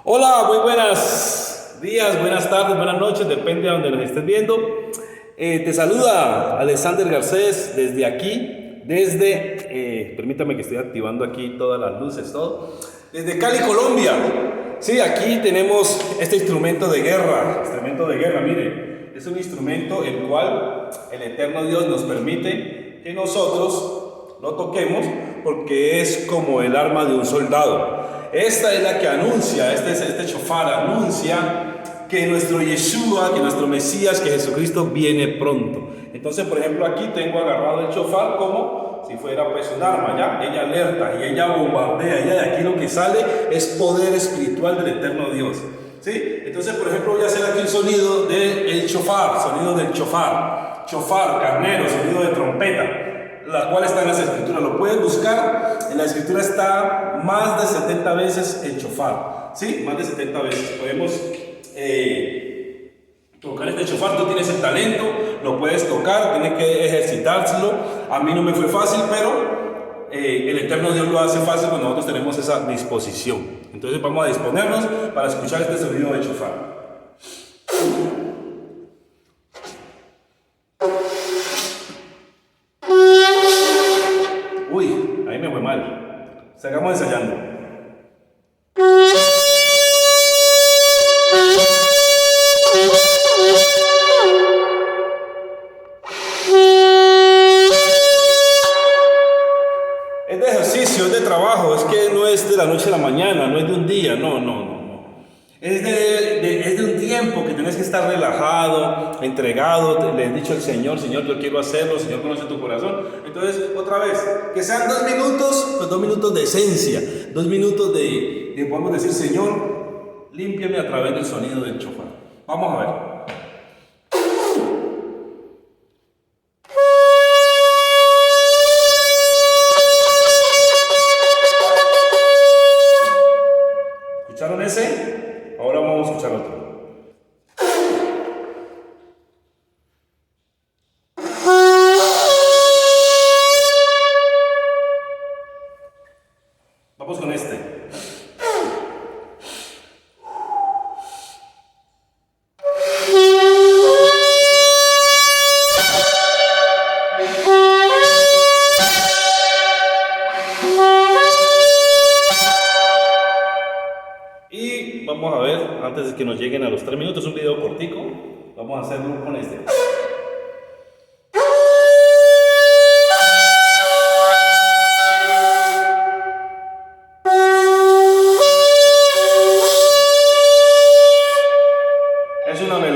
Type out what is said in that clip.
Hola, muy buenos días, buenas tardes, buenas noches, depende de donde nos estés viendo. Te saluda Alexander Garcés desde aquí, permítame que estoy activando aquí todas las luces, todo, desde Cali, Colombia. Sí, aquí tenemos este instrumento de guerra, mire, es un instrumento el cual el eterno Dios nos permite que nosotros lo toquemos porque es como el arma de un soldado. Esta es la que anuncia, este shofar anuncia que nuestro Yeshua, que nuestro Mesías, que Jesucristo viene pronto. Entonces, por ejemplo, aquí tengo agarrado el shofar como si fuera pues un arma, ¿ya? Ella alerta y ella bombardea, ella de aquí lo que sale es poder espiritual del eterno Dios. ¿Sí? Entonces, por ejemplo, voy a hacer aquí un sonido del shofar, sonido del shofar, shofar, carnero, sonido de trompeta, la cual está en las escrituras. Lo puedes buscar, en la escritura está más de 70 veces el shofar, ¿sí? Más de 70 veces. Podemos tocar este shofar, tú tienes el talento, lo puedes tocar, tienes que ejercitárselo. A mí no me fue fácil, pero el eterno Dios lo hace fácil cuando nosotros tenemos esa disposición. Entonces vamos a disponernos para escuchar este sonido de shofar. Uy, ahí me fue mal. Sigamos ensayando. Es de ejercicio, es de trabajo, es que no es de la noche a la mañana, no es de un día, no. Es de un tiempo que tienes que estar relajado, entregado. Le he dicho al Señor, Señor, yo quiero hacerlo, Señor conoce tu corazón. Entonces, otra vez, que sean 2 minutos, pues 2 minutos de esencia, 2 minutos podemos decir, Señor, límpiame a través del sonido del shofar. Vamos a ver. ¿Escucharon ese? Ahora vamos a escuchar otro. Vamos con este. Y vamos a ver, antes de que nos lleguen a los 3 minutos, un video cortico. Vamos a hacerlo con este. Es una melodía